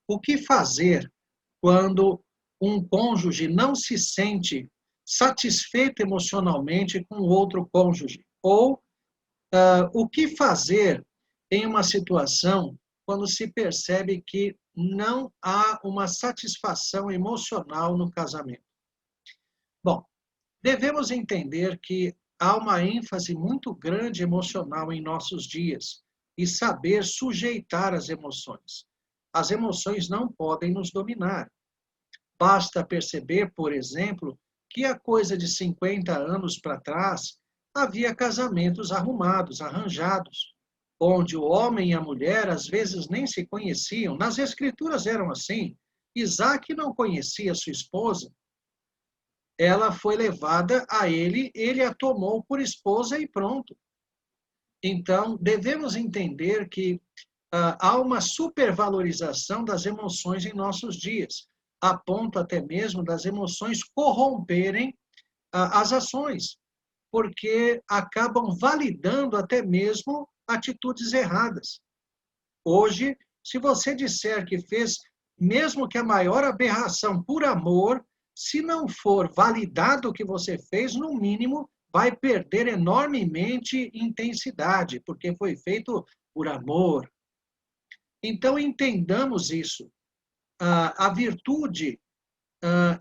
O que fazer quando um cônjuge não se sente satisfeito emocionalmente com o outro cônjuge? Ou o que fazer em uma situação quando se percebe que não há uma satisfação emocional no casamento? Bom, devemos entender que há uma ênfase muito grande emocional em nossos dias e saber sujeitar as emoções. As emoções não podem nos dominar. Basta perceber, por exemplo, que há coisa de 50 anos para trás havia casamentos arrumados, arranjados, onde o homem e a mulher às vezes nem se conheciam. Nas escrituras eram assim. Isaac não conhecia sua esposa, ela foi levada a ele, ele a tomou por esposa e pronto. Então, devemos entender que há uma supervalorização das emoções em nossos dias, a ponto até mesmo das emoções corromperem as ações, porque acabam validando até mesmo atitudes erradas. Hoje, se você disser que fez, mesmo que a maior aberração por amor, se não for validado o que você fez, no mínimo, vai perder enormemente intensidade, porque foi feito por amor. Então, entendamos isso. A virtude,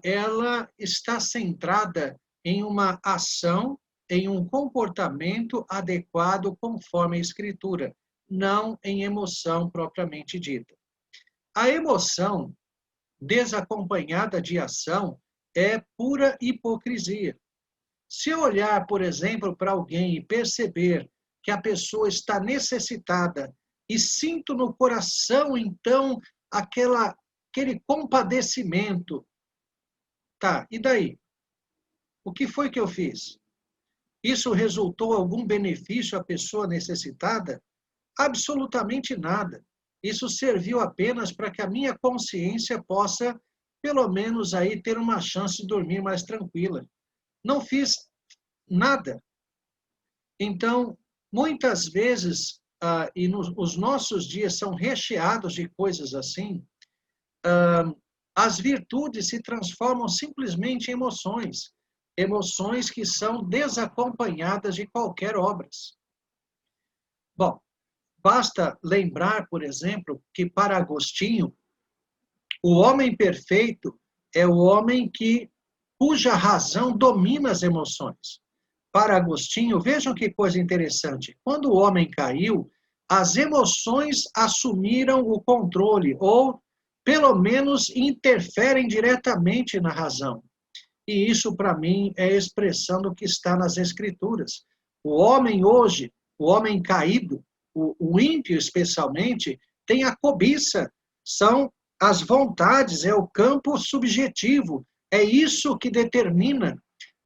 ela está centrada em uma ação, em um comportamento adequado conforme a Escritura, não em emoção propriamente dita. A emoção desacompanhada de ação é pura hipocrisia. Se eu olhar, por exemplo, para alguém e perceber que a pessoa está necessitada e sinto no coração, então, aquele compadecimento, tá, e daí? O que foi que eu fiz? Isso resultou algum benefício à pessoa necessitada? Absolutamente nada. Isso serviu apenas para que a minha consciência possa, pelo menos aí, ter uma chance de dormir mais tranquila. Não fiz nada. Então, muitas vezes, os nossos dias são recheados de coisas assim, as virtudes se transformam simplesmente em emoções, emoções que são desacompanhadas de qualquer obras. Bom, basta lembrar, por exemplo, que para Agostinho, o homem perfeito é o homem cuja razão domina as emoções. Para Agostinho, vejam que coisa interessante. Quando o homem caiu, as emoções assumiram o controle, ou pelo menos interferem diretamente na razão. E isso, para mim, é a expressão do que está nas Escrituras. O homem hoje, o homem caído, o ímpio especialmente, tem a cobiça, são as vontades, é o campo subjetivo, é isso que determina.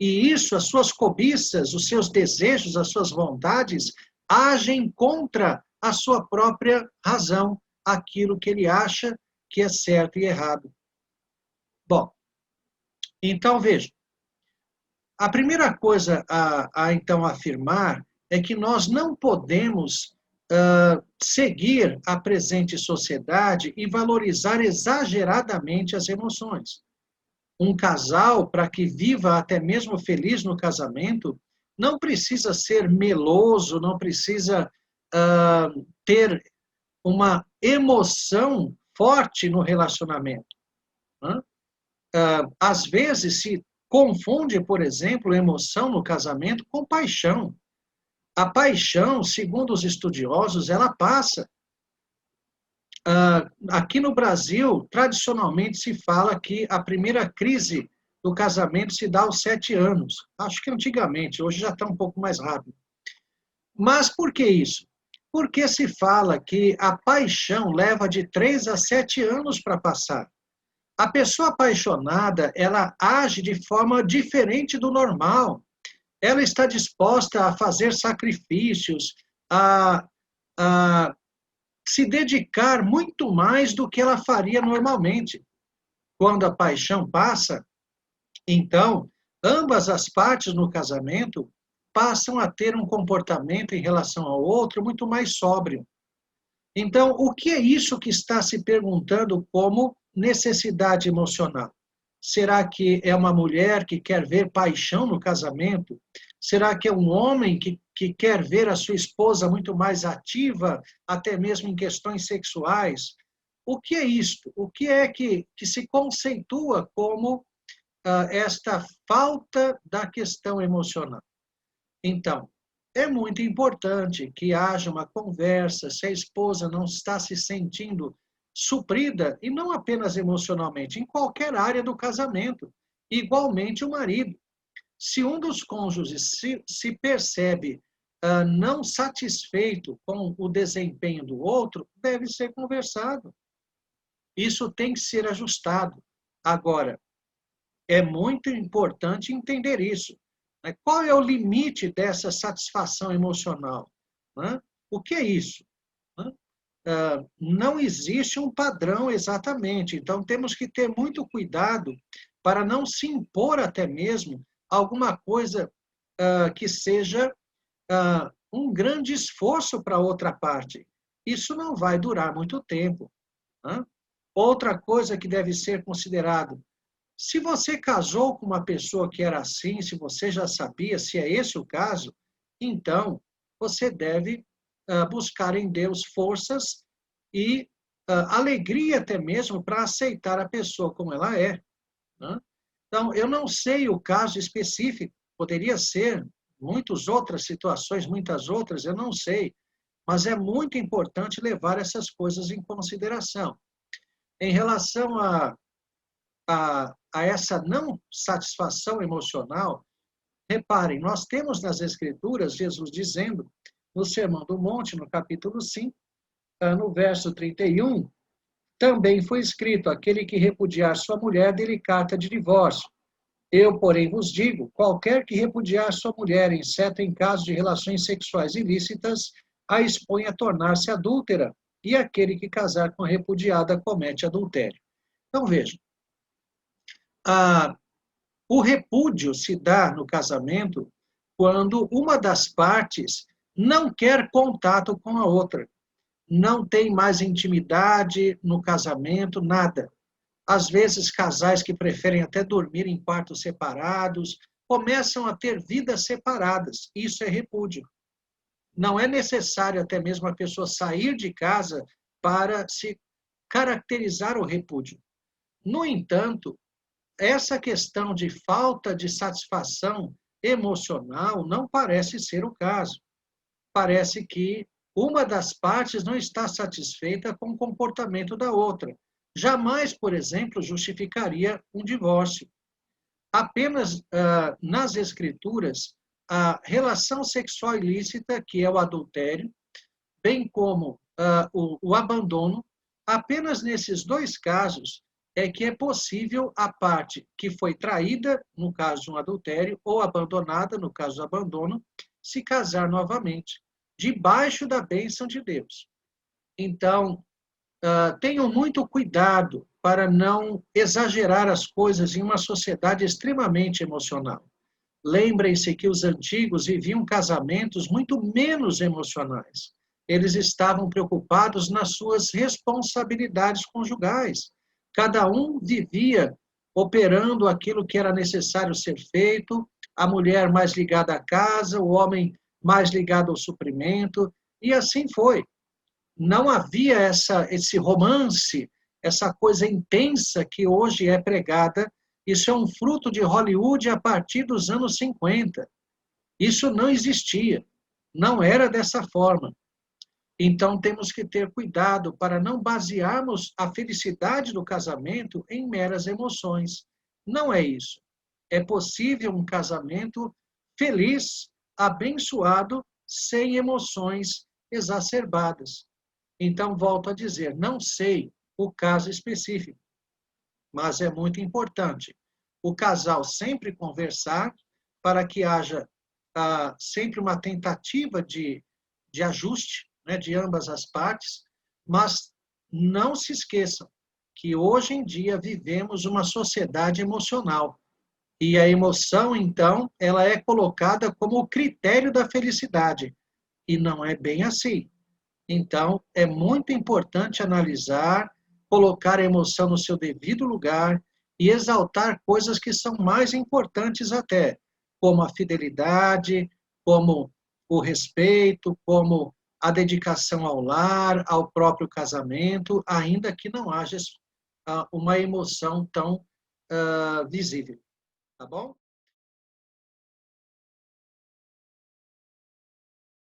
E isso, as suas cobiças, os seus desejos, as suas vontades, agem contra a sua própria razão, aquilo que ele acha que é certo e errado. Bom, então veja, a primeira coisa então afirmar é que nós não podemos seguir a presente sociedade e valorizar exageradamente as emoções. Um casal, para que viva até mesmo feliz no casamento, não precisa ser meloso, não precisa ter uma emoção forte no relacionamento. Né? Às vezes se confunde, por exemplo, emoção no casamento com paixão. A paixão, segundo os estudiosos, ela passa. Aqui no Brasil, tradicionalmente se fala que a primeira crise do casamento se dá aos 7 anos. Acho que antigamente, hoje já está um pouco mais rápido. Mas por que isso? Porque se fala que a paixão leva de 3 a 7 anos para passar. A pessoa apaixonada, ela age de forma diferente do normal. Ela está disposta a fazer sacrifícios, a se dedicar muito mais do que ela faria normalmente. Quando a paixão passa, então, ambas as partes no casamento passam a ter um comportamento em relação ao outro muito mais sóbrio. Então, o que é isso que está se perguntando como necessidade emocional? Será que é uma mulher que quer ver paixão no casamento? Será que é um homem que quer ver a sua esposa muito mais ativa, até mesmo em questões sexuais? O que é isto? O que é que se conceitua como esta falta da questão emocional? Então, é muito importante que haja uma conversa, se a esposa não está se sentindo suprida, e não apenas emocionalmente, em qualquer área do casamento, igualmente o marido. Se um dos cônjuges se percebe não satisfeito com o desempenho do outro, deve ser conversado. Isso tem que ser ajustado. Agora, é muito importante entender isso. Né? Qual é o limite dessa satisfação emocional? Né? O que é isso? Né? Não existe um padrão exatamente, então temos que ter muito cuidado para não se impor até mesmo alguma coisa que seja um grande esforço para outra parte. Isso não vai durar muito tempo. Né? Outra coisa que deve ser considerado: se você casou com uma pessoa que era assim, se você já sabia, se é esse o caso, então você deve buscar em Deus forças e alegria até mesmo para aceitar a pessoa como ela é. Né? Então, eu não sei o caso específico, poderia ser muitas outras situações, muitas outras, eu não sei, mas é muito importante levar essas coisas em consideração. Em relação a essa não satisfação emocional, reparem, nós temos nas Escrituras Jesus dizendo, no Sermão do Monte, no capítulo 5, no verso 31, também foi escrito: aquele que repudiar sua mulher, dê-lhe carta de divórcio. Eu, porém, vos digo: qualquer que repudiar sua mulher, exceto em caso de relações sexuais ilícitas, a expõe a tornar-se adúltera, e aquele que casar com a repudiada comete adultério. Então, vejam, o repúdio se dá no casamento quando uma das partes não quer contato com a outra, não tem mais intimidade no casamento, nada. Às vezes, casais que preferem até dormir em quartos separados, começam a ter vidas separadas. Isso é repúdio. Não é necessário até mesmo a pessoa sair de casa para se caracterizar o repúdio. No entanto, essa questão de falta de satisfação emocional não parece ser o caso. Parece que uma das partes não está satisfeita com o comportamento da outra. Jamais, por exemplo, justificaria um divórcio. Apenas nas Escrituras, a relação sexual ilícita, que é o adultério, bem como o abandono, apenas nesses dois casos é que é possível a parte que foi traída, no caso de um adultério, ou abandonada, no caso do abandono, se casar novamente, debaixo da bênção de Deus. Então, tenham muito cuidado para não exagerar as coisas em uma sociedade extremamente emocional. Lembrem-se que os antigos viviam casamentos muito menos emocionais. Eles estavam preocupados nas suas responsabilidades conjugais. Cada um vivia operando aquilo que era necessário ser feito, a mulher mais ligada à casa, o homem mais ligado ao suprimento, e assim foi. Não havia esse romance, essa coisa intensa que hoje é pregada. Isso é um fruto de Hollywood a partir dos anos 50. Isso não existia, não era dessa forma. Então temos que ter cuidado para não basearmos a felicidade do casamento em meras emoções. Não é isso. É possível um casamento feliz, abençoado, sem emoções exacerbadas. Então, volto a dizer, não sei o caso específico, mas é muito importante o casal sempre conversar para que haja sempre uma tentativa de ajuste, né, de ambas as partes, mas não se esqueçam que hoje em dia vivemos uma sociedade emocional e a emoção, então, ela é colocada como o critério da felicidade e não é bem assim. Então, é muito importante analisar, colocar a emoção no seu devido lugar e exaltar coisas que são mais importantes até, como a fidelidade, como o respeito, como a dedicação ao lar, ao próprio casamento, ainda que não haja uma emoção tão visível. Tá bom?